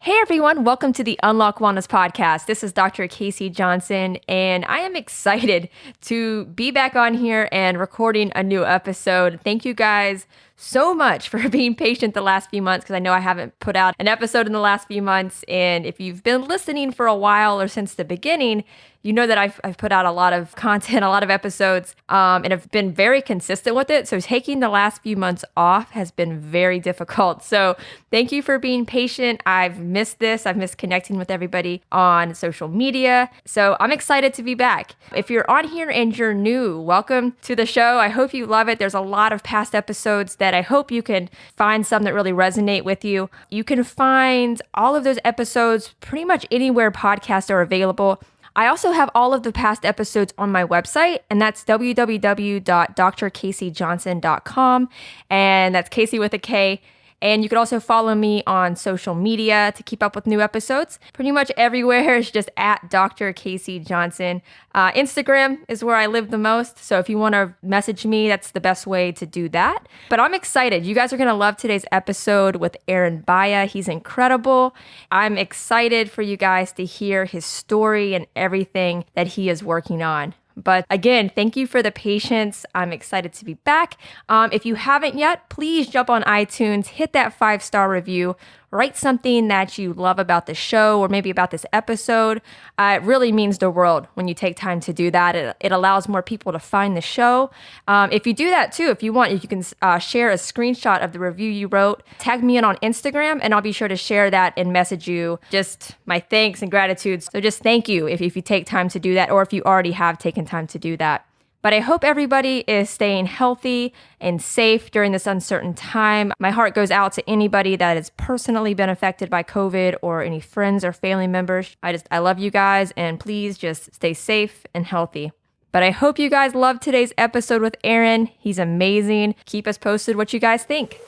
Hey everyone, welcome to the Unlock Wellness Podcast. This is Dr. Casey Johnson, and I am excited to be back on here and recording a new episode. Thank you guys so much for being patient the last few months because I know I haven't put out an episode in the last few months. And if you've been listening for a while or since the beginning, you know that I've put out a lot of content, a lot of episodes, and have been very consistent with it. So taking the last few months off has been very difficult. So thank you for being patient. I've missed this. I've missed connecting with everybody on social media. So I'm excited to be back. If you're on here and you're new, welcome to the show. I hope you love it. There's a lot of past episodes that I hope you can find some that really resonate with you. You can find all of those episodes pretty much anywhere podcasts are available. I also have all of the past episodes on my website, and that's www.drcaseyjohnson.com, and that's Casey with a K. And you can also follow me on social media to keep up with new episodes. Pretty much everywhere is just at Dr. Casey Johnson. Instagram is where I live the most. So if you want to message me, that's the best way to do that. But I'm excited. You guys are going to love today's episode with Aren Bahia. He's incredible. I'm excited for you guys to hear his story and everything that he is working on. But again, thank you for the patience. I'm excited to be back. If you haven't yet, please jump on iTunes, hit that 5-star review, write something that you love about the show or maybe about this episode. It really means the world when you take time to do that. It allows more people to find the show. If you do that too, if you want, you can share a screenshot of the review you wrote, tag me in on Instagram, and I'll be sure to share that and message you just my thanks and gratitude. So just thank you if you take time to do that, or if you already have taken time to do that. But I hope everybody is staying healthy and safe during this uncertain time. My heart goes out to anybody that has personally been affected by COVID or any friends or family members. I love you guys, and please just stay safe and healthy. But I hope you guys love today's episode with Aren. He's amazing. Keep us posted what you guys think.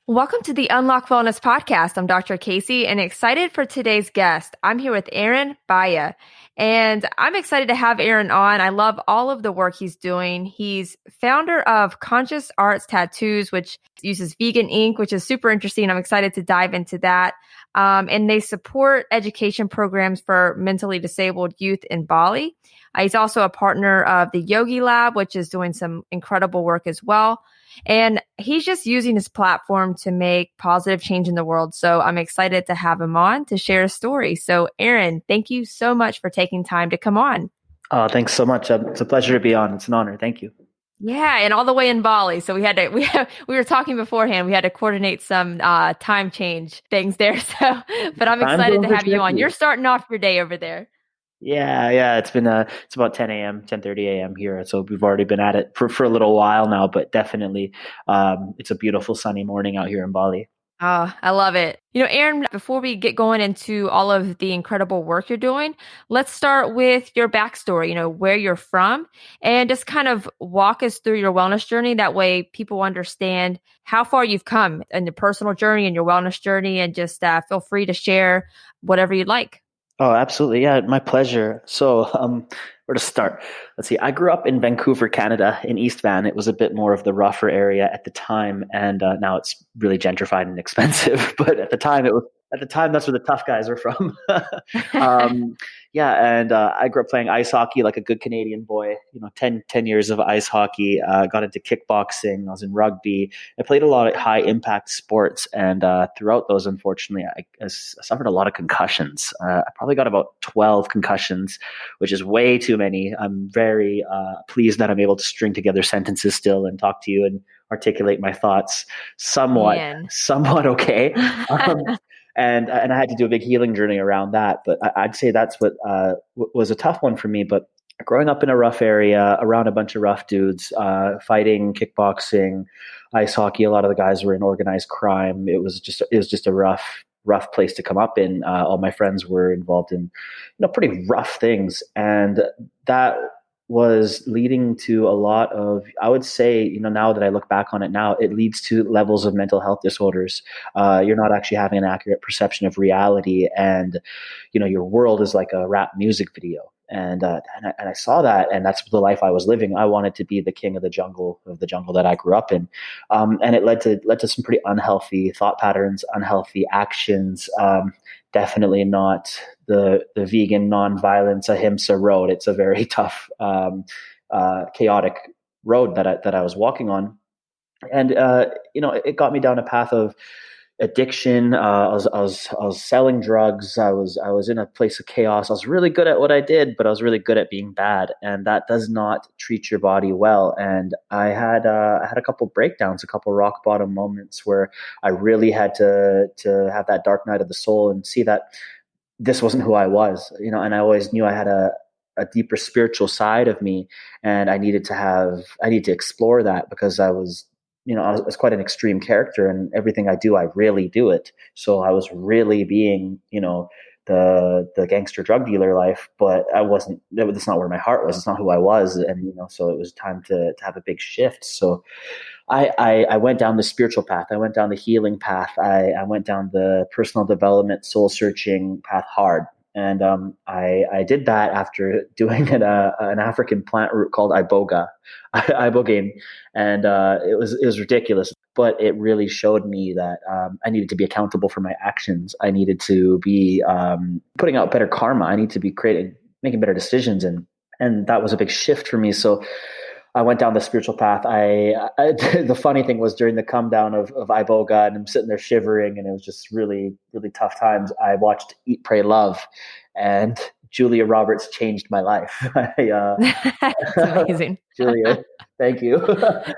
Welcome to the Unlock Wellness Podcast. I'm Dr. Casey and excited for today's guest. I'm here with Aren Bahia, and I'm excited to have Aren on. I love all of the work he's doing. He's founder of Conscious Arts Tattoos, which uses vegan ink, which is super interesting. I'm excited to dive into that. And they support education programs for mentally disabled youth in Bali. He's also a partner of the Yogi Lab, which is doing some incredible work as well. And he's just using his platform to make positive change in the world. So I'm excited to have him on to share a story. So Aren, thank you so much for taking time to come on. Oh, thanks so much. It's a pleasure to be on. It's an honor. Thank you. Yeah, and all the way in Bali. So we were talking beforehand. We had to coordinate some time change things there. So, but I'm excited to have you on. You're starting off your day over there. Yeah. It's been it's about 10 a.m., 10:30 a.m. here. So we've already been at it for a little while now, but definitely it's a beautiful sunny morning out here in Bali. Oh, I love it. Aren, before we get going into all of the incredible work you're doing, let's start with your backstory, where you're from, and just kind of walk us through your wellness journey. That way people understand how far you've come in your personal journey and your wellness journey, and just feel free to share whatever you'd like. Oh, absolutely. Yeah, my pleasure. So where to start? Let's see. I grew up in Vancouver, Canada, in East Van. It was a bit more of the rougher area at the time, and now it's really gentrified and expensive. But at the time, that's where the tough guys were from. And I grew up playing ice hockey like a good Canadian boy. 10 years of ice hockey. Got into kickboxing. I was in rugby. I played a lot of high impact sports, and throughout those, unfortunately, I suffered a lot of concussions. I probably got about 12 concussions, which is way too many. I'm very pleased that I'm able to string together sentences still and talk to you and articulate my thoughts somewhat okay. And I had to do a big healing journey around that. But I'd say that's what was a tough one for me. But growing up in a rough area, around a bunch of rough dudes, fighting, kickboxing, ice hockey, a lot of the guys were in organized crime. It was just a rough place to come up in. All my friends were involved in pretty rough things. And that was leading to a lot of, I would say, now that I look back on it now, it leads to levels of mental health disorders. You're not actually having an accurate perception of reality, and your world is like a rap music video. And I saw that, and that's the life I was living. I wanted to be the king of the jungle that I grew up in, and it led to some pretty unhealthy thought patterns, unhealthy actions. Definitely not the vegan non-violence ahimsa road. It's a very tough, chaotic road that I was walking on, and it got me down a path of addiction. I was selling drugs. I was in a place of chaos. I was really good at what I did, but I was really good at being bad, and that does not treat your body well. And I had a couple breakdowns, a couple rock bottom moments where I really had to have that dark night of the soul and see that this wasn't who I was, and I always knew I had a deeper spiritual side of me, and I need to explore that because I was quite an extreme character, and everything I do, I really do it. So I was really being, the gangster drug dealer life, but I wasn't, that's not where my heart was. It's not who I was. And, so it was time to have a big shift. So I went down the spiritual path. I went down the healing path. I went down the personal development, soul searching path hard. And I did that after doing an African plant root called ibogaine, and it was ridiculous. But it really showed me that I needed to be accountable for my actions. I needed to be putting out better karma. I need to be making better decisions, and that was a big shift for me. So I went down the spiritual path. The funny thing was during the come down of Iboga, and I'm sitting there shivering, and it was just really, really tough times. I watched Eat, Pray, Love, and Julia Roberts changed my life. It's amazing. Julia, thank you.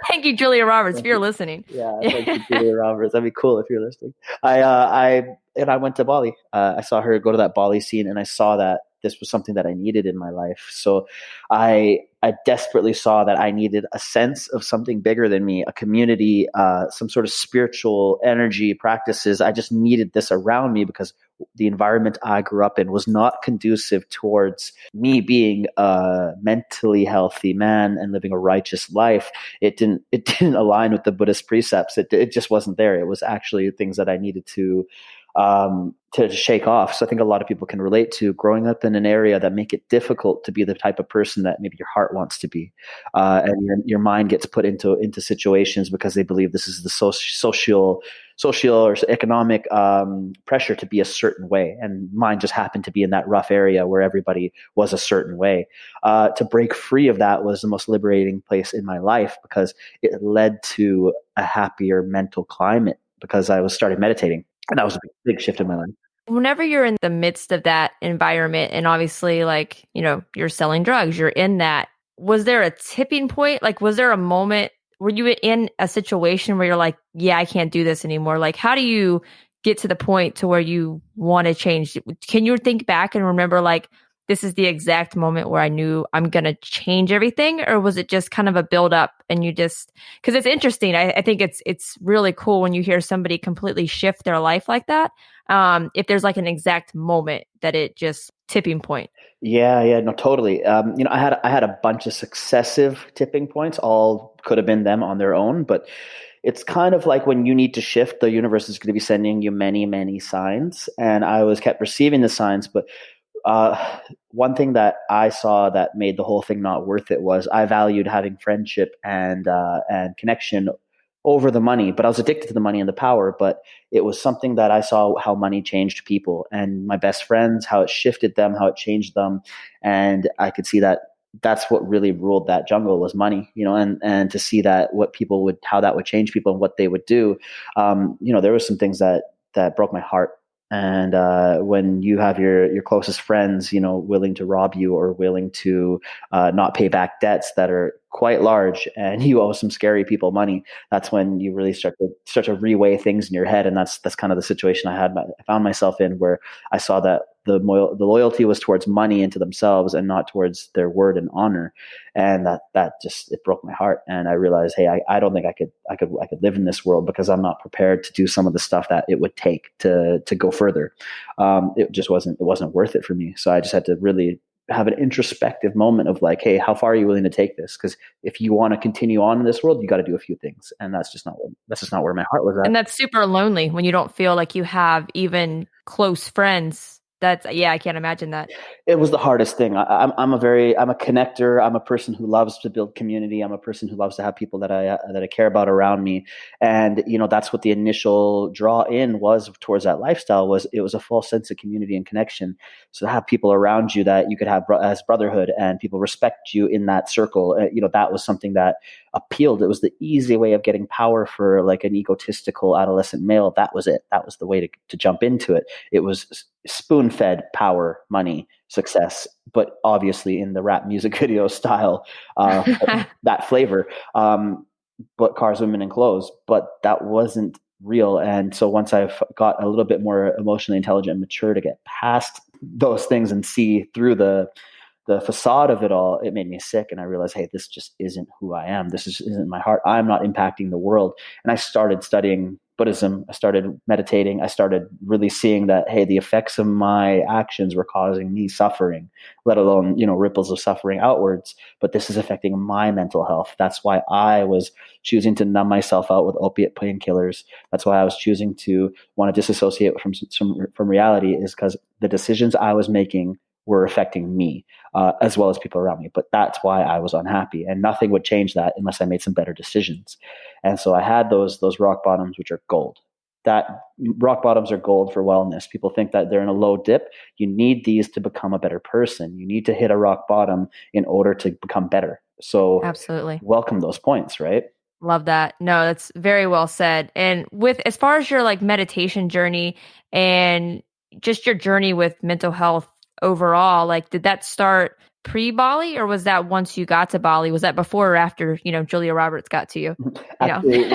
Thank you, Julia Roberts, if you're listening. Yeah, thank you, Julia Roberts. That'd be cool if you're listening. I went to Bali. I saw her go to that Bali scene, and I saw that this was something that I needed in my life. So I desperately saw that I needed a sense of something bigger than me, a community, some sort of spiritual energy practices. I just needed this around me because the environment I grew up in was not conducive towards me being a mentally healthy man and living a righteous life. It didn't align with the Buddhist precepts. It just wasn't there. It was actually things that I needed to shake off. So I think a lot of people can relate to growing up in an area that make it difficult to be the type of person that maybe your heart wants to be, and your mind gets put into situations because they believe this is the social or economic pressure to be a certain way, and mine just happened to be in that rough area where everybody was a certain way. To break free of that was the most liberating place in my life because it led to a happier mental climate because I was started meditating. And that was a big shift in my life. Whenever you're in the midst of that environment, and obviously, like, you're selling drugs, you're in that, was there a tipping point? Like, was there a moment, were you in a situation where you're like, yeah, I can't do this anymore? Like, how do you get to the point to where you want to change? Can you think back and remember, like, this is the exact moment where I knew I'm going to change everything? Or was it just kind of a build up and you just, because it's interesting. I think it's really cool when you hear somebody completely shift their life like that. If there's like an exact moment that it just tipping point. Yeah, no, totally. I had a bunch of successive tipping points. All could have been them on their own, but it's kind of like when you need to shift, the universe is going to be sending you many, many signs. And I was kept receiving the signs, but one thing that I saw that made the whole thing not worth it was I valued having friendship and connection over the money, but I was addicted to the money and the power. But it was something that I saw how money changed people and my best friends, how it shifted them, how it changed them, and I could see that that's what really ruled that jungle was money, and to see that how that would change people and what they would do. There were some things that broke my heart. And when you have your closest friends, willing to rob you or willing to not pay back debts that are quite large, and you owe some scary people money, that's when you really start to reweigh things in your head. And that's kind of the situation I found myself in, where I saw that the loyalty was towards money and to themselves, and not towards their word and honor. And that just, it broke my heart. And I realized, hey, I don't think I could live in this world because I'm not prepared to do some of the stuff that it would take to go further. It just wasn't worth it for me. So I just had to really have an introspective moment of like, hey, how far are you willing to take this? Because if you want to continue on in this world, you got to do a few things, and that's just not where my heart was at. And that's super lonely when you don't feel like you have even close friends. That's, yeah, I can't imagine that. It was the hardest thing. I'm a connector. I'm a person who loves to build community. I'm a person who loves to have people that I care about around me. And that's what the initial draw in was towards that lifestyle. Was it was a full sense of community and connection. So to have people around you that you could have as brotherhood, and people respect you in that circle, that was something that appealed. It was the easy way of getting power for like an egotistical adolescent male. That was it. That was the way to jump into it. It was spoon-fed power, money, success, but obviously in the rap music video style, that flavor. But cars, women, and clothes. But that wasn't real. And so once I've got a little bit more emotionally intelligent and mature to get past those things and see through the facade of it all, it made me sick. And I realized, hey, this just isn't who I am. Isn't my heart. I'm not impacting the world. And I started studying Buddhism. I started meditating. I started really seeing that, hey, the effects of my actions were causing me suffering, let alone, ripples of suffering outwards. But this is affecting my mental health. That's why I was choosing to numb myself out with opiate painkillers. That's why I was choosing to want to disassociate from reality, is because the decisions I was making were affecting me, as well as people around me. But that's why I was unhappy, and nothing would change that unless I made some better decisions. And so I had those rock bottoms, which are gold. That rock bottoms are gold for wellness. People think that they're in a low dip. You need these to become a better person. You need to hit a rock bottom in order to become better. So Absolutely. welcome those points, right? Love that. No, that's very well said. And with as far as your like meditation journey and just your journey with mental health overall, like did that start pre-Bali, or was that once you got to Bali? Was that before or after, Julia Roberts got to you? Actually,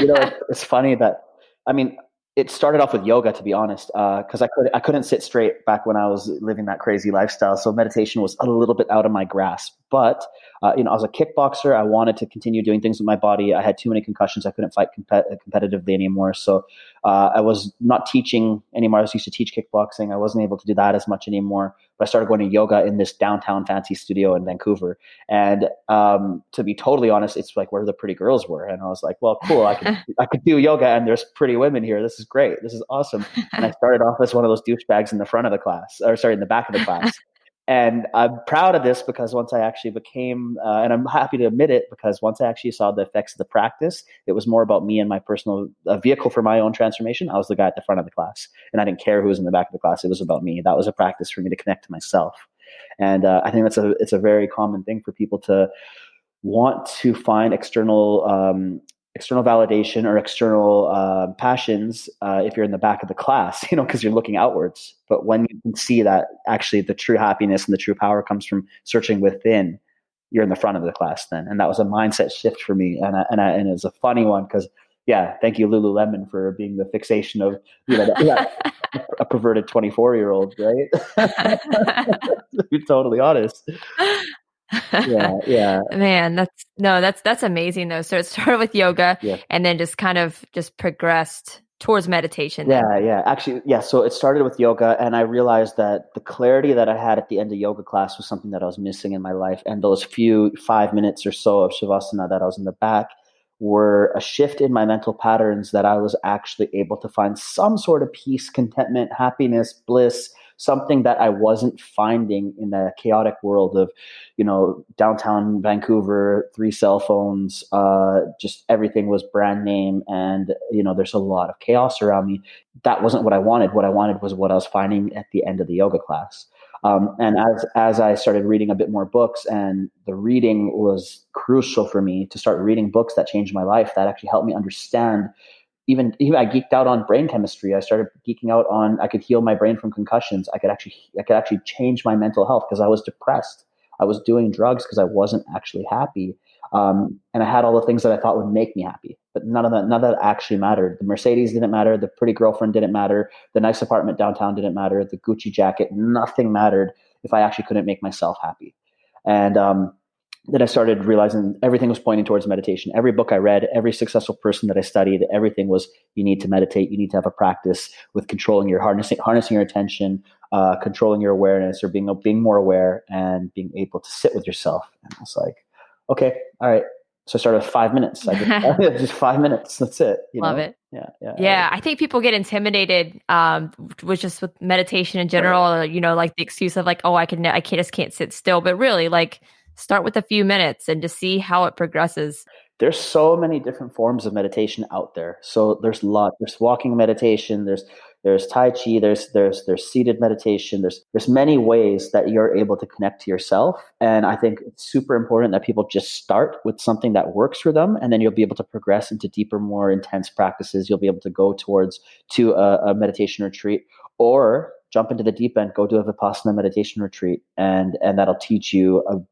it's funny that, I mean, it started off with yoga, to be honest, because I couldn't sit straight back when I was living that crazy lifestyle. So meditation was a little bit out of my grasp. But I was a kickboxer. I wanted to continue doing things with my body. I had too many concussions. I couldn't fight competitively anymore. So I was not teaching anymore. I was used to teach kickboxing. I wasn't able to do that as much anymore. But I started going to yoga in this downtown fancy studio in Vancouver. And to be totally honest, it's like where the pretty girls were. And I was like, well, cool. I could do yoga, and there's pretty women here. This is great. This is awesome. And I started off as one of those douchebags in the front of the class, in the back of the class. And I'm proud of this because once I actually became, and I'm happy to admit it, because once I actually saw the effects of the practice, it was more about me and my personal vehicle for my own transformation. I was the guy at the front of the class, and I didn't care who was in the back of the class. It was about me. That was a practice for me to connect to myself. And I think it's a very common thing for people to want to find external validation or external passions if you're in the back of the class, because you're looking outwards. But when you can see that actually the true happiness and the true power comes from searching within, you're in the front of the class then. And that was a mindset shift for me. And it's a funny one because, yeah, thank you, Lululemon, for being the fixation of a perverted 24-year-old, right? To be totally honest. Yeah. Man, that's amazing though. So it started with yoga, Yeah. and then just kind of just progressed towards meditation. Yeah. Actually, yeah. So it started with yoga, and I realized that the clarity that I had at the end of yoga class was something that I was missing in my life. And those few 5 minutes or so of shavasana that I was in the back were a shift in my mental patterns, that I was actually able to find some sort of peace, contentment, happiness, bliss, something that I wasn't finding in the chaotic world of, downtown Vancouver, 3 cell phones, just everything was brand name. And, there's a lot of chaos around me. That wasn't what I wanted. What I wanted was what I was finding at the end of the yoga class. And as I started reading a bit more books, and the reading was crucial for me to start reading books that changed my life, that actually helped me understand. Even I geeked out on brain chemistry. I started geeking out on, I could heal my brain from concussions. I could actually change my mental health because I was depressed. I was doing drugs because I wasn't actually happy. And I had all the things that I thought would make me happy, but none of that actually mattered. The Mercedes didn't matter. The pretty girlfriend didn't matter. The nice apartment downtown didn't matter. The Gucci jacket, nothing mattered if I actually couldn't make myself happy. And then I started realizing everything was pointing towards meditation. Every book I read, every successful person that I studied, everything was, you need to meditate. You need to have a practice with controlling harnessing your attention, controlling your awareness or being more aware and being able to sit with yourself. And I was like, okay, all right. So I started with 5 minutes. I just 5 minutes. That's it. Love it. Yeah, yeah. Yeah, I think people get intimidated with meditation in general, like the excuse of like, oh, I just can't sit still. But really, like, start with a few minutes and just see how it progresses. There's so many different forms of meditation out there. So there's a lot. There's walking meditation. There's Tai Chi. There's seated meditation. There's many ways that you're able to connect to yourself. And I think it's super important that people just start with something that works for them, and then you'll be able to progress into deeper, more intense practices. You'll be able to go to a meditation retreat, or jump into the deep end, go do a Vipassana meditation retreat, and that'll teach you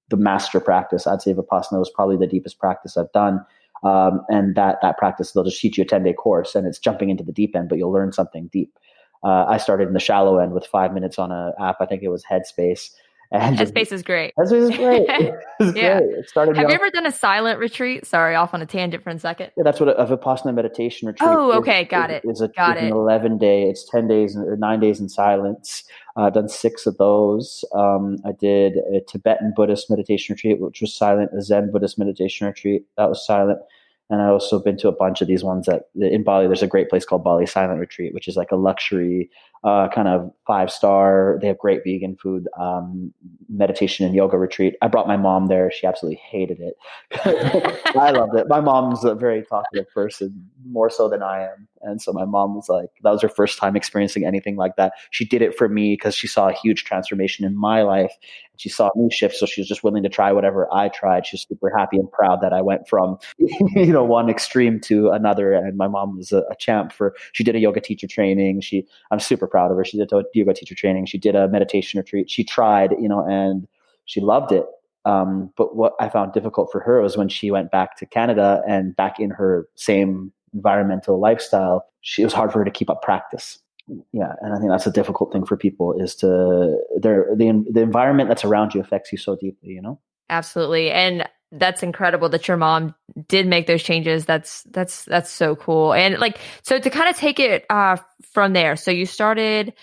the master practice. I'd say Vipassana was probably the deepest practice I've done. And that practice, they'll just teach you a 10-day course, and it's jumping into the deep end, but you'll learn something deep. I started in the shallow end with 5 minutes on an app. I think it was Headspace. And Headspace is great. Headspace is great. It's yeah. great. It started. Have you ever done a silent retreat? Sorry, off on a tangent for a second. Yeah, that's what a Vipassana meditation retreat. Oh, okay, got it. It's an 11-day. It's 10 days or 9 days in silence. I've done 6 of those. I did a Tibetan Buddhist meditation retreat, which was silent. A Zen Buddhist meditation retreat, that was silent. And I also been to a bunch of these ones in Bali. There's a great place called Bali Silent Retreat, which is like a luxury kind of 5-star. They have great vegan food, meditation and yoga retreat. I brought my mom there. She absolutely hated it. I loved it. My mom's a very talkative person, more so than I am. And so my mom was like, that was her first time experiencing anything like that. She did it for me because she saw a huge transformation in my life. She saw me shift, so she was just willing to try whatever I tried. She's super happy and proud that I went from, one extreme to another. And my mom was a champ she did a yoga teacher training. I'm super proud of her. She did a yoga teacher training. She did a meditation retreat. She tried, and she loved it. But what I found difficult for her was when she went back to Canada and back in her same environmental lifestyle, it was hard for her to keep up practice. Yeah, and I think that's a difficult thing for people is the environment that's around you affects you so deeply, Absolutely. And that's incredible that your mom did make those changes. That's so cool. And so to kind of take it from there, so you started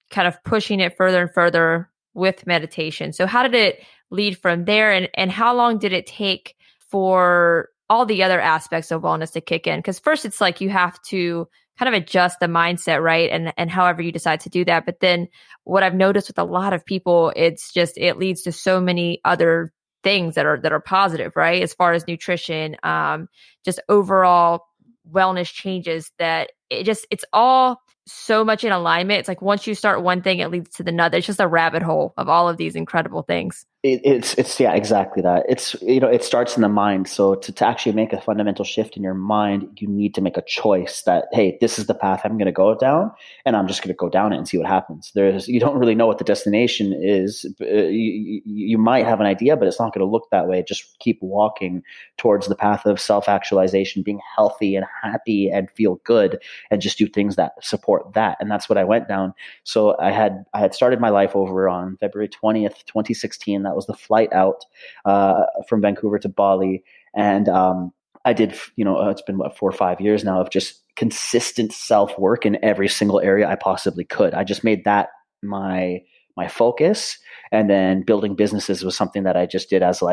kind of pushing it further and further with meditation. So how did it lead from there, and how long did it take for all the other aspects of wellness to kick in? Because first it's like you have to kind of adjust the mindset, right? And however you decide to do that. But then what I've noticed with a lot of people, it leads to so many other things that are positive, right? As far as nutrition, just overall wellness changes, that it's all so much in alignment. It's like once you start one thing, it leads to another. It's just a rabbit hole of all of these incredible things. It's yeah, exactly that. It's, it starts in the mind. So to actually make a fundamental shift in your mind, you need to make a choice that, hey, this is the path I'm going to go down, and I'm just going to go down it and see what happens. You don't really know what the destination is. You might have an idea, but it's not going to look that way. Just keep walking towards the path of self-actualization, being healthy and happy and feel good, and just do things that support that. And that's what I went down. So I had started my life over on February 20th, 2016. That was the flight out from Vancouver to Bali. And I did, it's been 4 or 5 years now of just consistent self-work in every single area I possibly could. I just made that my focus. And then building businesses was something that I just did as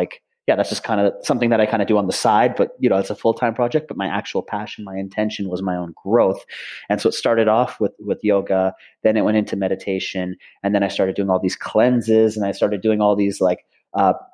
that's just kind of something that I kind of do on the side, but it's a full-time project. But my actual passion, my intention was my own growth. And so it started off with yoga, then it went into meditation, and then I started doing all these cleanses, and I started doing all these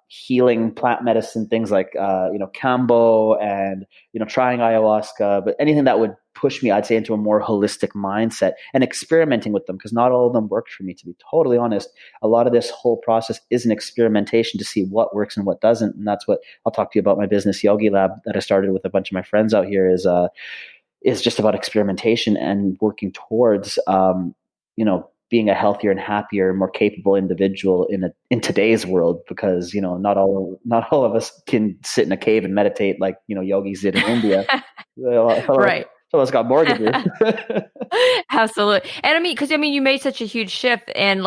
healing plant medicine things like kambo and trying ayahuasca, but anything that would push me, I'd say, into a more holistic mindset, and experimenting with them, because not all of them worked for me, to be totally honest. A lot of this whole process is an experimentation to see what works and what doesn't. And that's what I'll talk to you about. My business, Yogi Lab, that I started with a bunch of my friends out here, is just about experimentation and working towards being a healthier and happier, more capable individual in today's world, because not all of us can sit in a cave and meditate like yogis did in India. Right. So it's got more to do. Absolutely. And because you made such a huge shift, and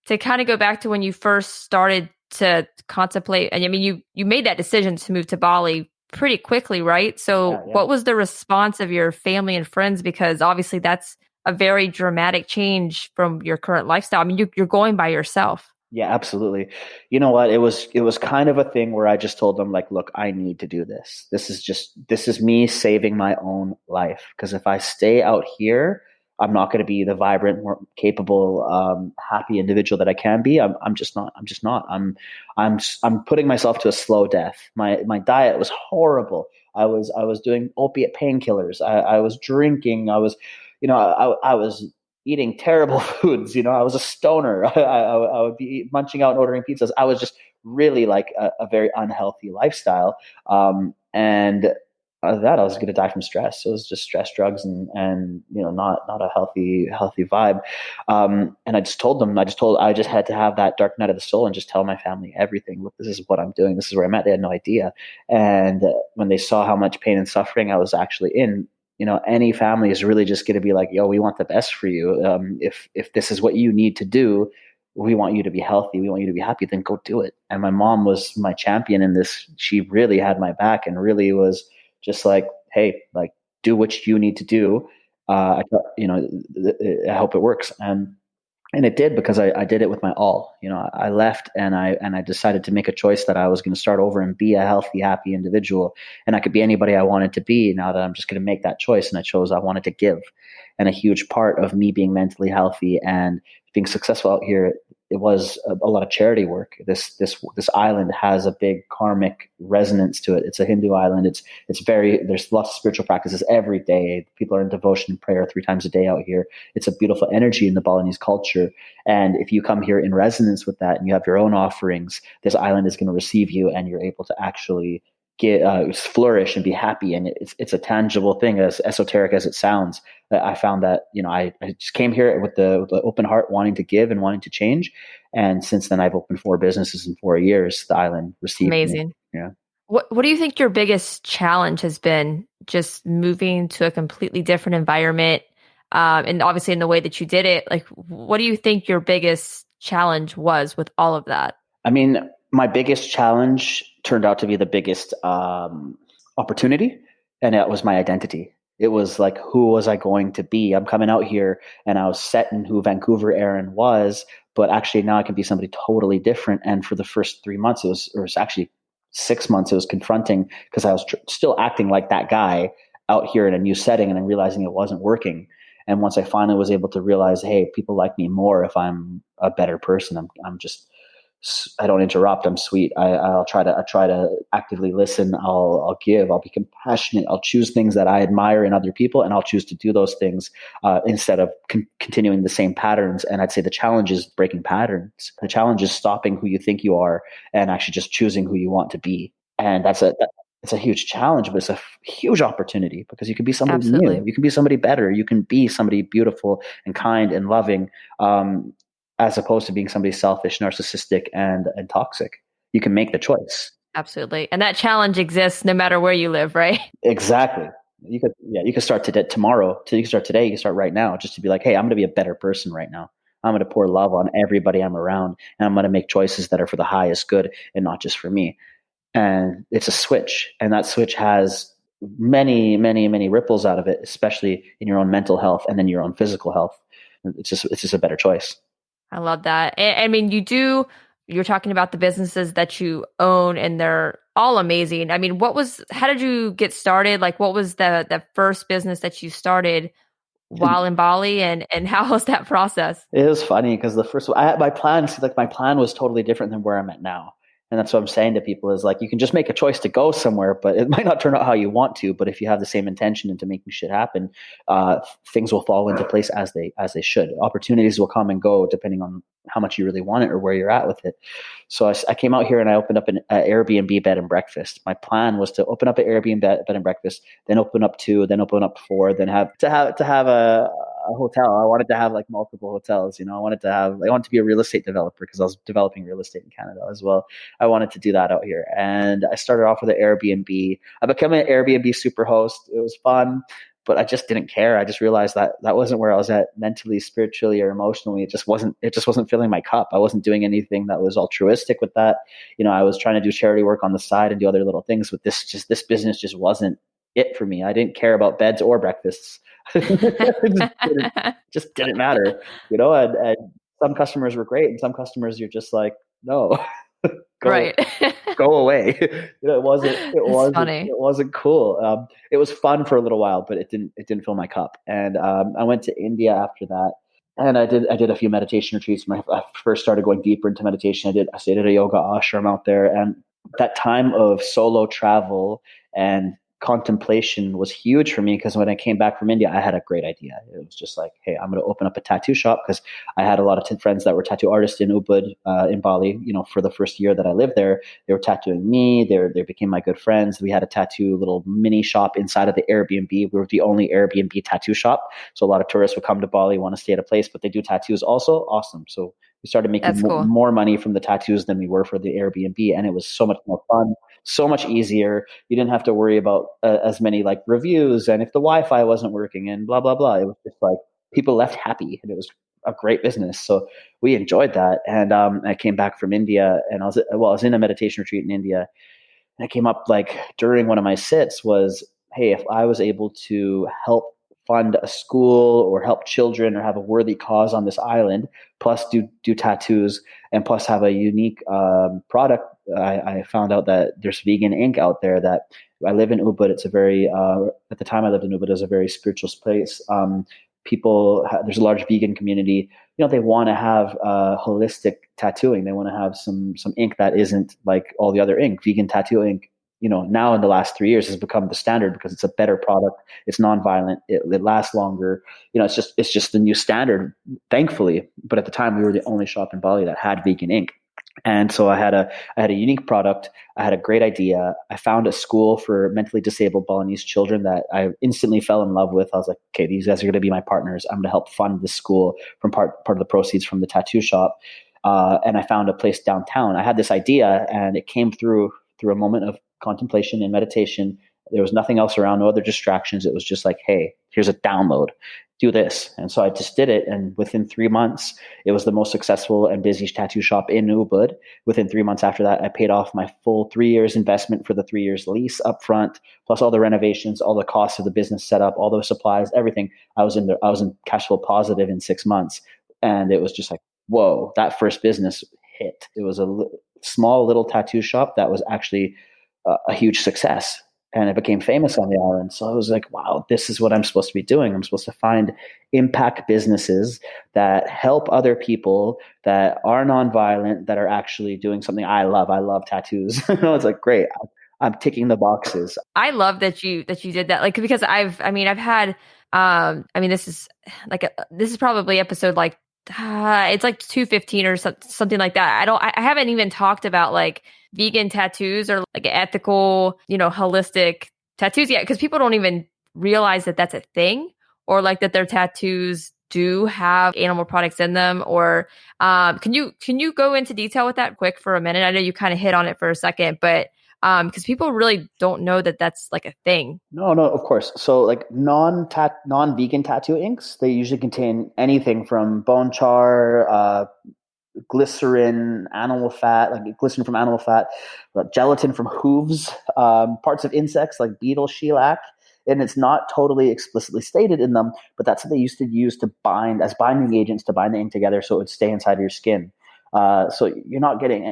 to kind of go back to when you first started to contemplate, and you made that decision to move to Bali pretty quickly, right? So what was the response of your family and friends? Because obviously that's a very dramatic change from your current lifestyle. I mean, you're going by yourself. Yeah, absolutely. You know what? It was kind of a thing where I just told them like, look, I need to do this. This is me saving my own life. Because if I stay out here, I'm not going to be the vibrant, more capable, happy individual that I can be. I'm just not. I'm just not. I'm putting myself to a slow death. My diet was horrible. I was doing opiate painkillers. I was drinking. I was eating terrible foods. I was a stoner. I would be munching out and ordering pizzas. I was just really like a very unhealthy lifestyle. And that I was going to die from stress. So it was just stress, drugs, and not a healthy vibe. And I just told them, I just had to have that dark night of the soul and just tell my family everything. Look, this is what I'm doing. This is where I'm at. They had no idea. And when they saw how much pain and suffering I was actually in, any family is really just going to be like, yo, we want the best for you. If this is what you need to do, we want you to be healthy. We want you to be happy. Then go do it. And my mom was my champion in this. She really had my back and really was just like, hey, like do what you need to do. I hope it works. And it did because I did it with my all. I left and I decided to make a choice that I was going to start over and be a healthy, happy individual. And I could be anybody I wanted to be now that I'm just going to make that choice. And I chose I wanted to give. And a huge part of me being mentally healthy and being successful out here, it was a lot of charity work. This island has a big karmic resonance to it. It's a Hindu island. There's lots of spiritual practices every day. People are in devotion and prayer 3 times a day out here. It's a beautiful energy in the Balinese culture. And if you come here in resonance with that and you have your own offerings, this island is going to receive you and you're able to actually flourish and be happy. And it's a tangible thing, as esoteric as it sounds. I found that, I just came here with the open heart, wanting to give and wanting to change. And since then I've opened 4 businesses in 4 years. The island received Amazing. me. Yeah. What do you think your biggest challenge has been, just moving to a completely different environment? And obviously in the way that you did it, like, what do you think your biggest challenge was with all of that? I mean, my biggest challenge turned out to be the biggest opportunity, and it was my identity. It was like, who was I going to be? I'm coming out here and I was set in who Vancouver Aren was, but actually now I can be somebody totally different. And for the first 3 months, it was actually 6 months, it was confronting because I was still acting like that guy out here in a new setting, and I'm realizing it wasn't working. And once I finally was able to realize, hey, people like me more if I'm a better person. I don't interrupt. I'm sweet. I try to actively listen. I'll give. I'll be compassionate. I'll choose things that I admire in other people, and I'll choose to do those things instead of continuing the same patterns. And I'd say the challenge is breaking patterns. The challenge is stopping who you think you are and actually just choosing who you want to be. And it's a huge challenge, but it's a huge opportunity because you can be somebody Absolutely. new. You can be somebody better. You can be somebody beautiful and kind and loving. As opposed to being somebody selfish, narcissistic, and toxic. You can make the choice. Absolutely. And that challenge exists no matter where you live, right? Exactly. You could start tomorrow. You can start today. You can start right now, just to be like, hey, I'm going to be a better person right now. I'm going to pour love on everybody I'm around, and I'm going to make choices that are for the highest good and not just for me. And it's a switch, and that switch has many, many, many ripples out of it, especially in your own mental health and then your own physical health. It's just a better choice. I love that. I mean, you're talking about the businesses that you own, and they're all amazing. I mean, how did you get started? Like, what was the first business that you started while in Bali, and how was that process? It was funny because the first one, I had my plan. See, like my plan was totally different than where I'm at now, and that's what I'm saying to people is like you can just make a choice to go somewhere, but it might not turn out how you want to. But if you have the same intention into making shit happen, things will fall into place as they should. Opportunities will come and go depending on how much you really want it or where you're at with it. So I came out here and I opened up an Airbnb bed and breakfast. My plan was to open up an Airbnb bed and breakfast, then open up 2, then open up 4, then have a hotel. I wanted to have like multiple hotels. I wanted to be a real estate developer because I was developing real estate in Canada as well. I wanted to do that out here. And I started off with an Airbnb. I became an Airbnb super host. It was fun, but I just didn't care. I just realized that wasn't where I was at mentally, spiritually, or emotionally. It just wasn't filling my cup. I wasn't doing anything that was altruistic with that. I was trying to do charity work on the side and do other little things, but this business just wasn't it for me. I didn't care about beds or breakfasts. Just didn't matter, and some customers were great and some customers you're just like, no, go Right. go away. It wasn't it That's wasn't funny. it wasn't cool. It was fun for a little while, but it didn't fill my cup. And I went to India after that, and I did a few meditation retreats. When I first started going deeper into meditation, I stayed at a yoga ashram out there, and that time of solo travel and contemplation was huge for me because when I came back from India, I had a great idea. It was just like, hey, I'm going to open up a tattoo shop because I had a lot of friends that were tattoo artists in Ubud, in Bali. For the first year that I lived there, they were tattooing me. They became my good friends. We had a tattoo little mini shop inside of the Airbnb. We were the only Airbnb tattoo shop, so a lot of tourists would come to Bali, want to stay at a place, but they do tattoos also. Awesome. So we started making That's cool. more money from the tattoos than we were for the Airbnb, and it was so much more fun, so much easier. You didn't have to worry about as many like reviews and if the Wi-Fi wasn't working and blah blah blah. It was just like people left happy, and it was a great business. So we enjoyed that, and I came back from India, and I was in a meditation retreat in India, that came up like during one of my sits was, hey, if I was able to help fund a school or help children or have a worthy cause on this island, plus do tattoos and plus have a unique product. I found out that there's vegan ink out there. That I live in Ubud. It's a very at the time I lived in Ubud, it was a very spiritual place. There's a large vegan community. They want to have holistic tattooing. They want to have some ink that isn't like all the other ink. Vegan tattoo ink, now in the last 3 years has become the standard because it's a better product. It's non-violent. It lasts longer. It's just the new standard, thankfully. But at the time, we were the only shop in Bali that had vegan ink. And so I had a unique product. I had a great idea. I found a school for mentally disabled Balinese children that I instantly fell in love with. I was like, okay, these guys are going to be my partners. I'm going to help fund this school from part of the proceeds from the tattoo shop. And I found a place downtown. I had this idea, and it came through a moment of contemplation and meditation. There was nothing else around, no other distractions. It was just like, hey, here's a download. Do this. And so I just did it. And within 3 months, it was the most successful and busy tattoo shop in Ubud. Within 3 months after that, I paid off my full 3 years investment for the 3 years lease up front, plus all the renovations, all the costs of the business setup, all those supplies, everything. I was in cash flow positive in 6 months. And it was just like, whoa, that first business hit. It was a small little tattoo shop that was actually a huge success, and it became famous on the island. So I was like, wow, this is what I'm supposed to be doing. I'm supposed to find impact businesses that help other people, that are nonviolent, that are actually doing something I love. I love tattoos. It's like, great. I'm ticking the boxes. I love that you did that. Like, because I've had, this is this is probably episode like, it's like 215 or something like that. I haven't even talked about like vegan tattoos or like ethical, holistic tattoos yet. Cause people don't even realize that that's a thing, or like that their tattoos do have animal products in them. Or, can you go into detail with that quick for a minute? I know you kind of hit on it for a second, but because people really don't know that that's like a thing. No, no, of course. So like non-vegan tattoo inks, they usually contain anything from bone char, glycerin, animal fat, like glycerin from animal fat, gelatin from hooves, parts of insects like beetle, shellac. And it's not totally explicitly stated in them, but that's what they used to use to bind as binding agents to bind the ink together so it would stay inside of your skin. So you're not getting,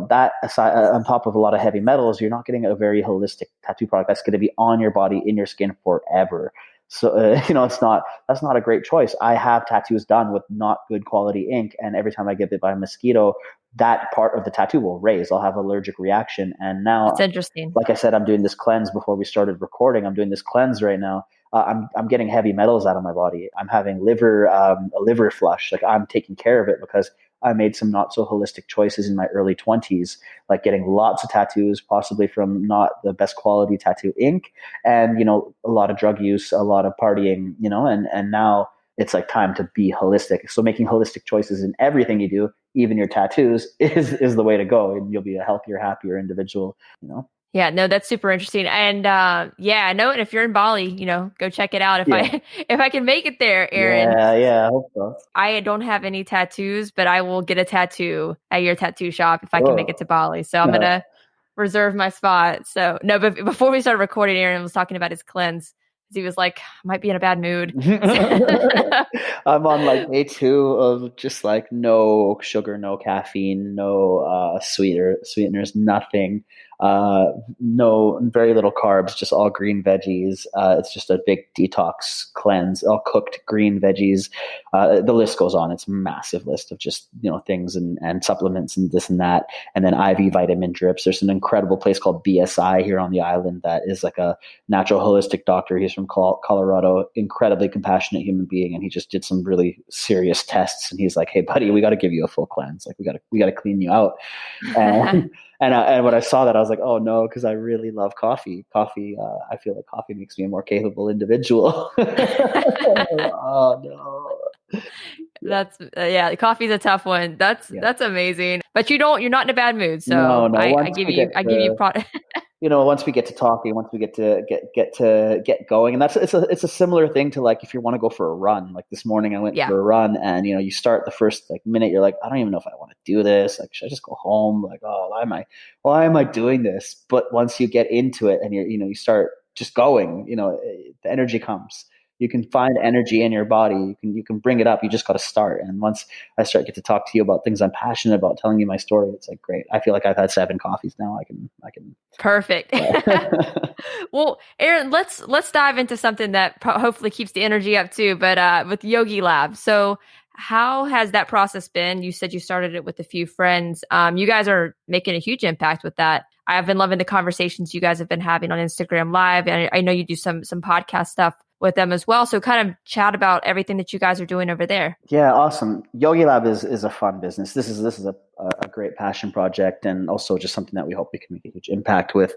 that aside, on top of a lot of heavy metals, you're not getting a very holistic tattoo product that's going to be on your body, in your skin forever. So, that's not a great choice. I have tattoos done with not good quality ink, and every time I get bit by a mosquito, that part of the tattoo will raise. I'll have allergic reaction. And It's now, interesting. like I said, I'm doing this cleanse before we started recording. I'm doing this cleanse right now. I'm getting heavy metals out of my body. I'm having a liver flush. Like, I'm taking care of it because I made some not so holistic choices in my early 20s, like getting lots of tattoos, possibly from not the best quality tattoo ink, and a lot of drug use, a lot of partying, and now it's like time to be holistic. So making holistic choices in everything you do, even your tattoos, is the way to go, and you'll be a healthier, happier individual. Yeah, no, that's super interesting. And yeah, no, and if you're in Bali, go check it out. If Yeah, if I can make it there, Aaron. yeah, yeah. I hope so. I don't have any tattoos, but I will get a tattoo at your tattoo shop if I can make it Oh, to Bali. So I'm gonna reserve my spot. So no, but before we started recording, Aaron was talking about his cleanse. He was like, might be in a bad mood. I'm on like day two of just like no sugar, no caffeine, no sweeteners, nothing. No, very little carbs, just all green veggies. It's just a big detox cleanse, all cooked green veggies. The list goes on. It's a massive list of just, things and supplements and this and that. And then IV vitamin drips. There's an incredible place called BSI here on the island that is like a natural holistic doctor. He's from Colorado, incredibly compassionate human being. And he just did some really serious tests. And he's like, hey buddy, we got to give you a full cleanse. Like we got to clean you out. And and when I saw that, I was like, oh no, because I really love coffee. I feel like coffee makes me a more capable individual. Oh no. That's coffee's a tough one. That's amazing. But you're not in a bad mood. So No. I give you product. Once we get to talking, once we get to get going, and it's a similar thing to like if you want to go for a run. Like this morning, I went for a run, and you start the first like minute, you're like, I don't even know if I want to do this. Like, should I just go home? Like, oh, why am I doing this? But once you get into it, and you start just going, the energy comes. You can find energy in your body. You can bring it up. You just got to start. And once I get to talk to you about things I'm passionate about, telling you my story, it's like great. I feel like I've had 7 coffees now. I can. Perfect. Well, Aaron, let's dive into something that hopefully keeps the energy up too. But with Yogi Lab, so how has that process been? You said you started it with a few friends. You guys are making a huge impact with that. I've been loving the conversations you guys have been having on Instagram Live, and I know you do some podcast stuff with them as well. So kind of chat about everything that you guys are doing over there. Yeah, awesome. Yogi Lab is a fun business. This is a great passion project, and also just something that we hope we can make a huge impact with.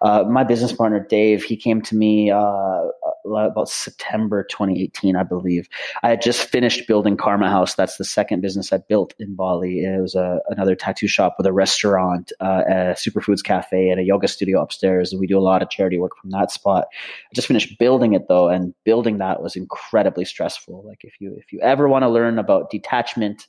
My business partner, Dave, he came to me about September 2018, I believe. I had just finished building Karma House. That's the second business I built in Bali. It was another tattoo shop with a restaurant, a superfoods cafe, and a yoga studio upstairs. We do a lot of charity work from that spot. I just finished building it though, and building that was incredibly stressful. Like if you ever want to learn about detachment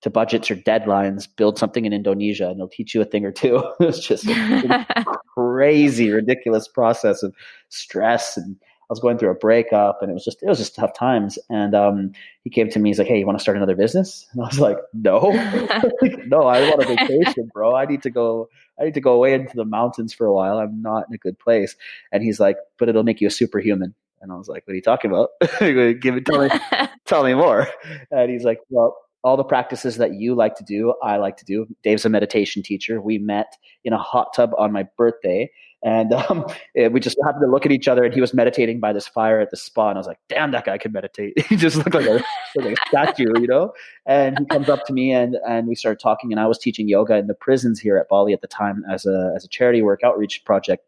to budgets or deadlines, build something in Indonesia and they'll teach you a thing or two. It's just a crazy, ridiculous process of stress. And I was going through a breakup, and it was just tough times. And he came to me, he's like, hey, you want to start another business? And I was like, no, no, I want a vacation, bro. I need to go away into the mountains for a while. I'm not in a good place. And he's like, but it'll make you a superhuman. And I was like, what are you talking about? Tell me more. And he's like, well, all the practices that you like to do, I like to do. Dave's a meditation teacher. We met in a hot tub on my birthday, and we just happened to look at each other, and he was meditating by this fire at the spa, and I was like, damn, that guy can meditate. He just looked like a statue, And he comes up to me, and we started talking, and I was teaching yoga in the prisons here at Bali at the time as a charity work outreach project.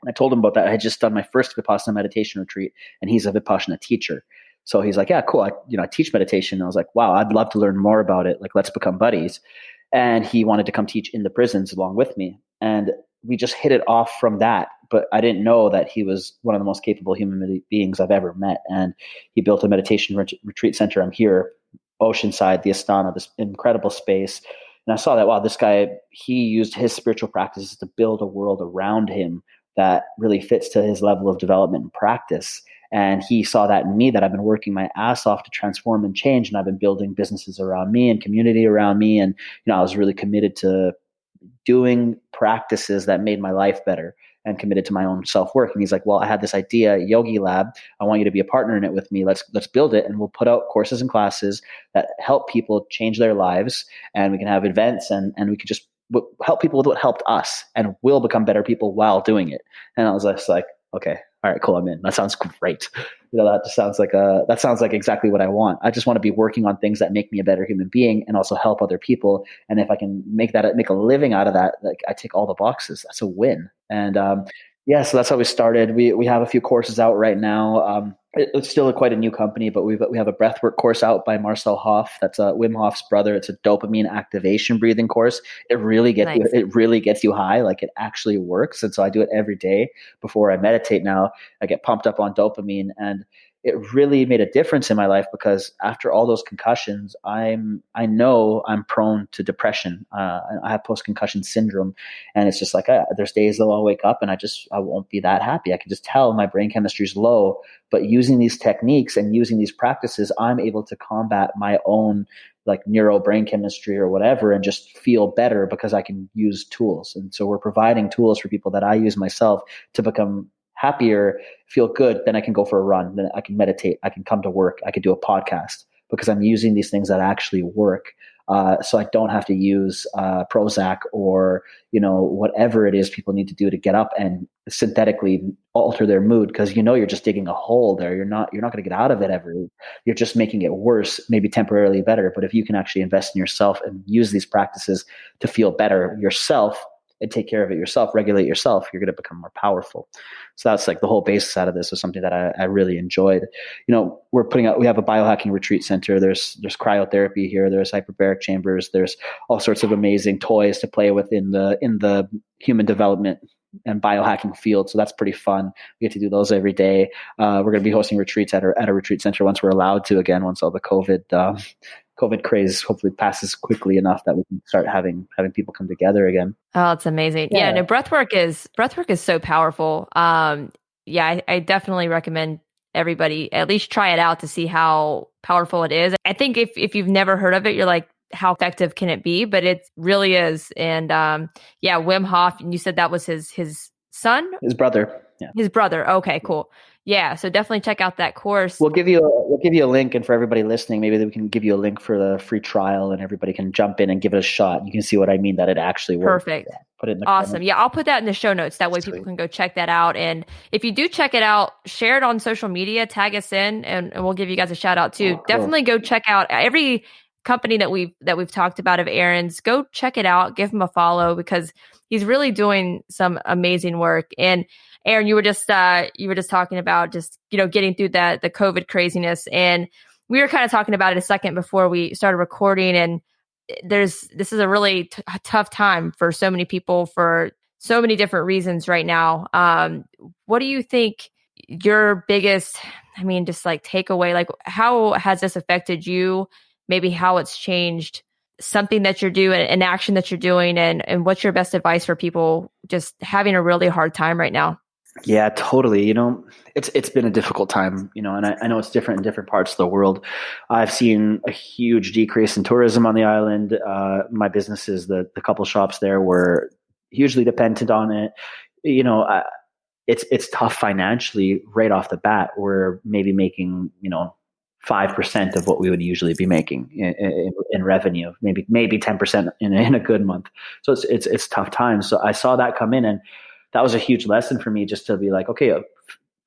And I told him about that. I had just done my first Vipassana meditation retreat, and he's a Vipassana teacher. So he's like, yeah, cool. I teach meditation. And I was like, wow, I'd love to learn more about it. Like, let's become buddies. And he wanted to come teach in the prisons along with me. And we just hit it off from that. But I didn't know that he was one of the most capable human beings I've ever met. And he built a meditation retreat center. I'm here, Oceanside, the Astana, this incredible space. And I saw that, wow, this guy, he used his spiritual practices to build a world around him that really fits to his level of development and practice. And he saw that in me, that I've been working my ass off to transform and change. And I've been building businesses around me and community around me. And, I was really committed to doing practices that made my life better and committed to my own self-work. And he's like, well, I had this idea, Yogi Lab. I want you to be a partner in it with me. Let's build it. And we'll put out courses and classes that help people change their lives. And we can have events, and we could just help people with what helped us, and we'll become better people while doing it. And I was just like, okay, all right, cool, I'm in. That sounds great. That sounds like exactly what I want. I just want to be working on things that make me a better human being and also help other people. And if I can make a living out of that, like, I tick all the boxes. That's a win. And so that's how we started. We have a few courses out right now. It's still quite a new company, but we have a breathwork course out by Marcel Hoff. That's Wim Hof's brother. It's a dopamine activation breathing course. It really gets you high. Like, it actually works. And so I do it every day before I meditate now. I get pumped up on dopamine, and it really made a difference in my life because after all those concussions, I know I'm prone to depression. I have post concussion syndrome, and it's just like there's days though I'll wake up and I won't be that happy. I can just tell my brain chemistry is low. But using these techniques and using these practices, I'm able to combat my own like neuro brain chemistry or whatever and just feel better because I can use tools. And so we're providing tools for people that I use myself to become happier, feel good. Then I can go for a run, then I can meditate, I can come to work, I can do a podcast because I'm using these things that actually work. So I don't have to use Prozac or whatever it is people need to do to get up and synthetically alter their mood, because you're just digging a hole there. You're not going to get out of it ever. You're just making it worse, maybe temporarily better. But if you can actually invest in yourself and use these practices to feel better yourself and take care of it yourself, regulate yourself, you're going to become more powerful. So that's like the whole basis out of this was something that I really enjoyed. We have a biohacking retreat center. There's cryotherapy here. There's hyperbaric chambers. There's all sorts of amazing toys to play with in the human development and biohacking field. So that's pretty fun. We get to do those every day. We're going to be hosting retreats at a retreat center once we're allowed to again, once all the COVID craze hopefully passes quickly enough that we can start having people come together again. Oh, it's amazing. Yeah, no, breathwork is so powerful. I definitely recommend everybody at least try it out to see how powerful it is. I think if you've never heard of it, you're like, how effective can it be? But it really is. And Wim Hof, and you said that was his son? His brother. Yeah. His brother. Okay, cool. Yeah, so definitely check out that course. We'll give you a link, and for everybody listening, maybe we can give you a link for the free trial, and everybody can jump in and give it a shot. You can see what I mean, that it actually works. Perfect. Yeah, put it in the awesome. comments. Yeah, I'll put that in the show notes. That way people can go check that out. And if you do check it out, share it on social media, tag us in, and we'll give you guys a shout out too. Cool. Definitely go check out every company that we've talked about of Aren's. Go check it out, give him a follow, because he's really doing some amazing work. And Aren, you were just talking about just getting through the COVID craziness, and we were kind of talking about it a second before we started recording. And this is a really tough time for so many people for so many different reasons right now. What do you think your biggest, just like takeaway? Like, how has this affected you? Maybe how it's changed something that you're doing, an action that you're doing, and what's your best advice for people just having a really hard time right now? Yeah, totally. It's been a difficult time, and I know it's different in different parts of the world. I've seen a huge decrease in tourism on the island. My businesses, the couple shops there, were hugely dependent on it. It's tough financially right off the bat. We're maybe making, 5% of what we would usually be making in revenue, maybe 10% in a good month. So it's tough times. So I saw that come in, and that was a huge lesson for me, just to be like, okay,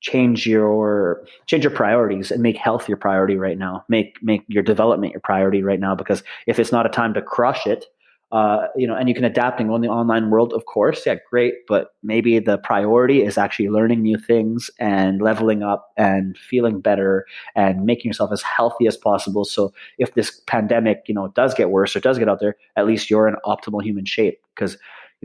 change your priorities and make health your priority right now. Make your development your priority right now, because if it's not a time to crush it, and you can adapt and go in the online world, of course, yeah, great. But maybe the priority is actually learning new things and leveling up and feeling better and making yourself as healthy as possible. So if this pandemic, does get worse or does get out there, at least you're in optimal human shape. Because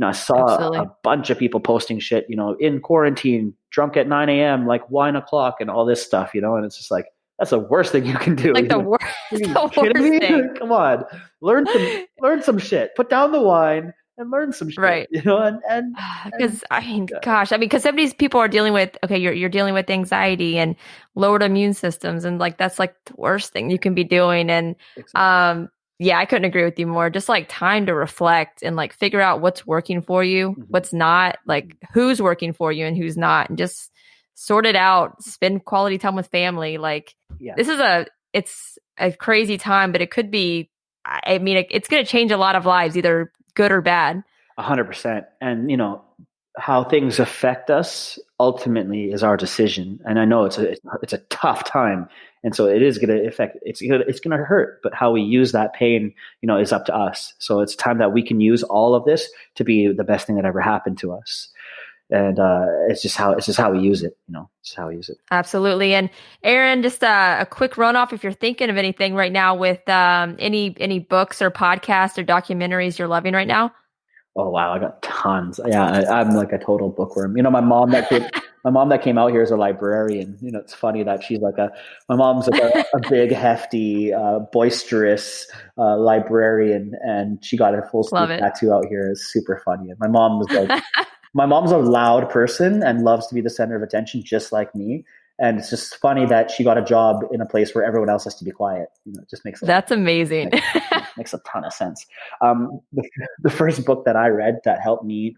I saw Absolutely. a bunch of people posting shit, in quarantine, drunk at 9 a.m., like wine o'clock and all this stuff, and it's just like, that's the worst thing you can do. Like the worst thing. Come on, learn some shit. Put down the wine and learn some shit. Right. And because because some of these people are dealing with, you're dealing with anxiety and lowered immune systems, and like that's like the worst thing you can be doing. And exactly. I couldn't agree with you more. Just like time to reflect and like figure out what's working for you, what's not, like who's working for you and who's not, and just sort it out. Spend quality time with family. Like this is it's a crazy time, but it could be. It's going to change a lot of lives, either good or bad. 100%. And how things affect us ultimately is our decision. And I know it's a tough time, and so it is going to affect. It's going to hurt. But how we use that pain, is up to us. So it's time that we can use all of this to be the best thing that ever happened to us. And it's just how we use it. It's how we use it. Absolutely. And Aren, just a quick runoff, if you're thinking of anything right now with any books or podcasts or documentaries you're loving right now. Oh wow, I got tons. Yeah, I'm like a total bookworm. My mom my mom that came out here is a librarian. It's funny that my mom's like a big, hefty, boisterous librarian, and she got a full sleeve Love it. tattoo out here. It's super funny. And my mom's a loud person and loves to be the center of attention, just like me. And it's just funny that she got a job in a place where everyone else has to be quiet. It just That's amazing. makes a ton of sense. The first book that I read that helped me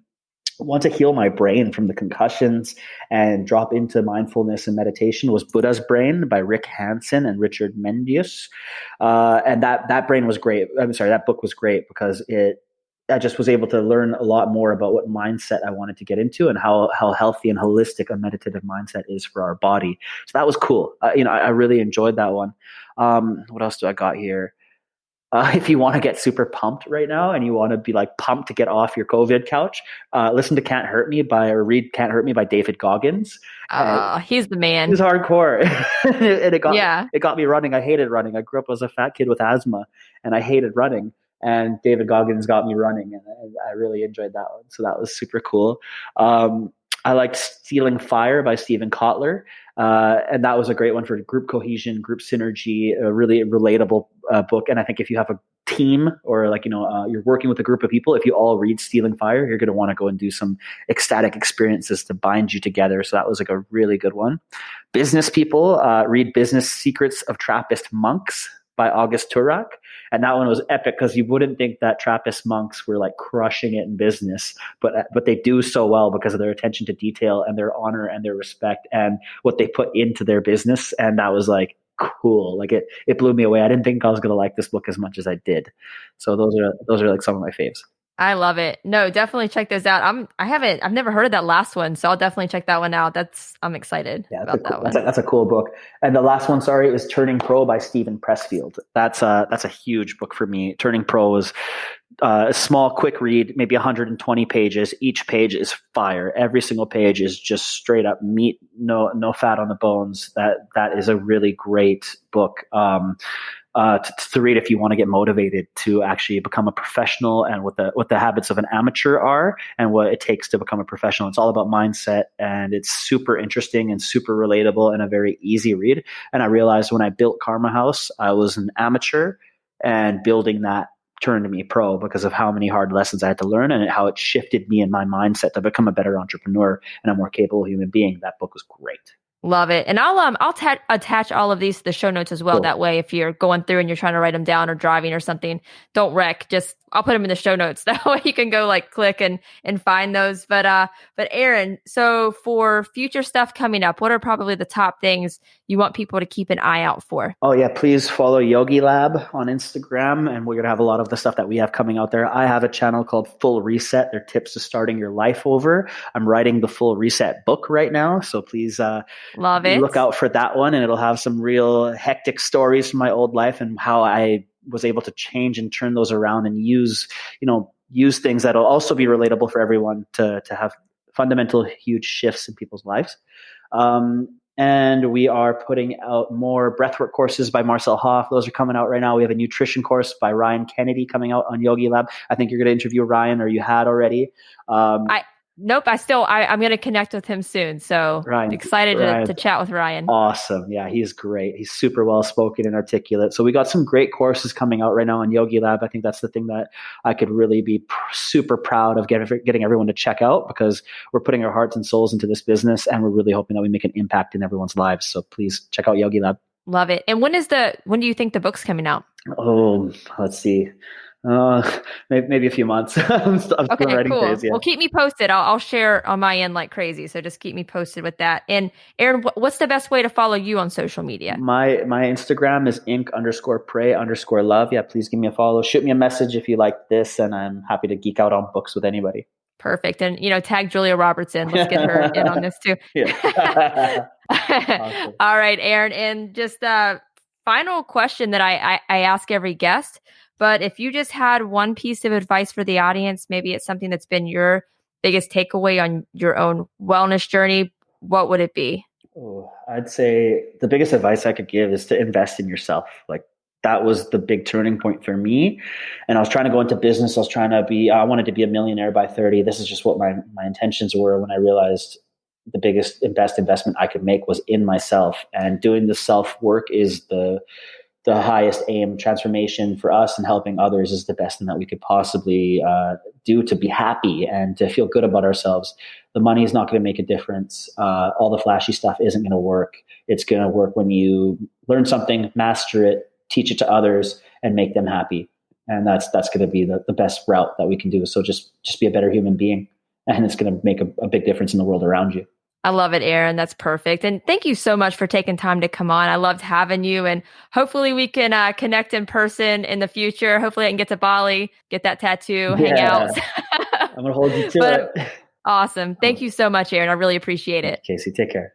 want to heal my brain from the concussions and drop into mindfulness and meditation was Buddha's Brain by Rick Hansen and Richard Mendius. And that brain was great. I'm sorry, that book was great because I just was able to learn a lot more about what mindset I wanted to get into and how healthy and holistic a meditative mindset is for our body. So that was cool. I really enjoyed that one. What else do I got here? If you want to get super pumped right now and you want to be like pumped to get off your COVID couch, listen to read Can't Hurt Me by David Goggins. He's the man. He's hardcore. and Yeah. it got me running. I hated running. I grew up as a fat kid with asthma and I hated running. And David Goggins got me running and I really enjoyed that one. So that was super cool. I liked Stealing Fire by Stephen Kotler. And that was a great one for group cohesion, group synergy, a really relatable book. And I think if you have a team or you're working with a group of people, if you all read Stealing Fire, you're going to want to go and do some ecstatic experiences to bind you together. So that was like a really good one. Business people, read Business Secrets of Trappist Monks by August Turak. And that one was epic because you wouldn't think that Trappist monks were like crushing it in business, but they do so well because of their attention to detail and their honor and their respect and what they put into their business. And that was like cool. Like it blew me away. I didn't think I was going to like this book as much as I did. So those are like some of my faves. I love it. No, definitely check those out. I've never heard of that last one, so I'll definitely check that one out. I'm excited about that one. That's a cool book. And the last one, is Turning Pro by Stephen Pressfield. That's a huge book for me. Turning Pro was a small, quick read, maybe 120 pages. Each page is fire. Every single page is just straight up meat, no fat on the bones. That is a really great book. To read if you want to get motivated to actually become a professional and what the habits of an amateur are and what it takes to become a professional. It's all about mindset and it's super interesting and super relatable and a very easy read. And I realized when I built Karma House, I was an amateur and building that turned me pro because of how many hard lessons I had to learn and how it shifted me in my mindset to become a better entrepreneur and a more capable human being. That book was great. Love it. And I'll attach all of these to the show notes as well. Cool. That way, if you're going through and you're trying to write them down or driving or something, don't wreck. I'll put them in the show notes. That way you can go click and find those. But Aren, so for future stuff coming up, what are probably the top things you want people to keep an eye out for? Oh yeah, please follow Yogi Lab on Instagram, and we're gonna have a lot of the stuff that we have coming out there. I have a channel called Full Reset. They're tips to starting your life over. I'm writing the Full Reset book right now, so please love it. Look out for that one, and it'll have some real hectic stories from my old life and how I was able to change and turn those around and use things that'll also be relatable for everyone to have fundamental huge shifts in people's lives. And we are putting out more breathwork courses by Marcel Hoff. Those are coming out right now. We have a nutrition course by Ryan Kennedy coming out on Yogi Lab. I think you're going to interview Ryan, or you had already. Nope. I'm going to connect with him soon. So excited to chat with Ryan. Awesome. Yeah, he's great. He's super well spoken and articulate. So we got some great courses coming out right now on Yogi Lab. I think that's the thing that I could really be super proud of getting everyone to check out, because we're putting our hearts and souls into this business and we're really hoping that we make an impact in everyone's lives. So please check out Yogi Lab. Love it. And when do you think the book's coming out? Oh, let's see. Maybe a few months. I'm still writing cool. phase, yeah. Well, keep me posted. I'll share on my end like crazy. So just keep me posted with that. And Aren, what's the best way to follow you on social media? My Instagram is inc_pray_love. Yeah, please give me a follow. Shoot me a message if you like this, and I'm happy to geek out on books with anybody. Perfect. And, tag Julia Robertson. Let's get her in on this too. Yeah. Awesome. All right, Aren. And just a final question that I ask every guest. But if you just had one piece of advice for the audience, maybe it's something that's been your biggest takeaway on your own wellness journey, what would it be? Oh, I'd say the biggest advice I could give is to invest in yourself. Like, that was the big turning point for me. And I was trying to go into business. I wanted to be a millionaire by 30. This is just what my intentions were when I realized the biggest and best investment I could make was in myself. And doing the self work is the highest aim. Transformation for us and helping others is the best thing that we could possibly do to be happy and to feel good about ourselves. The money is not going to make a difference. All the flashy stuff isn't going to work. It's going to work when you learn something, master it, teach it to others, and make them happy. And that's going to be the best route that we can do. So just be a better human being, and it's going to make a big difference in the world around you. I love it, Aren. That's perfect. And thank you so much for taking time to come on. I loved having you, and hopefully we can connect in person in the future. Hopefully I can get to Bali, get that tattoo, hang out. I'm going to hold you to it. Awesome. Thank you so much, Aren. I really appreciate it. Casey, take care.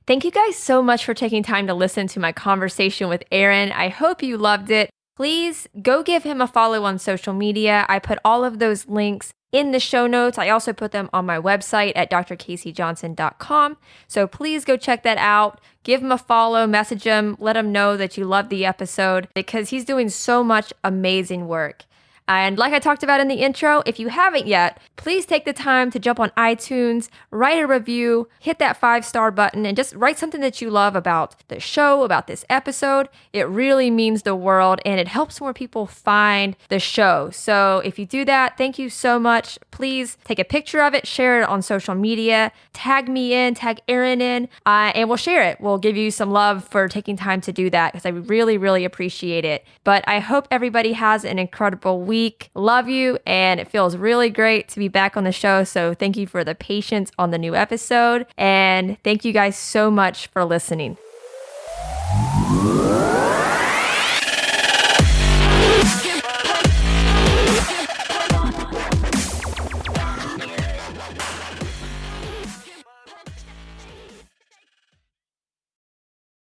Thank you guys so much for taking time to listen to my conversation with Aren. I hope you loved it. Please go give him a follow on social media. I put all of those links in the show notes. I also put them on my website at drcaseyjohnson.com. So please go check that out. Give him a follow, message him, let him know that you loved the episode because he's doing so much amazing work. And like I talked about in the intro, if you haven't yet, please take the time to jump on iTunes, write a review, hit that 5-star button, and just write something that you love about the show, about this episode. It really means the world, and it helps more people find the show. So if you do that, thank you so much. Please take a picture of it, share it on social media, tag me in, tag Aren in, and we'll share it. We'll give you some love for taking time to do that because I really, really appreciate it. But I hope everybody has an incredible week. Love you, and it feels really great to be back on the show. So thank you for the patience on the new episode, and thank you guys so much for listening.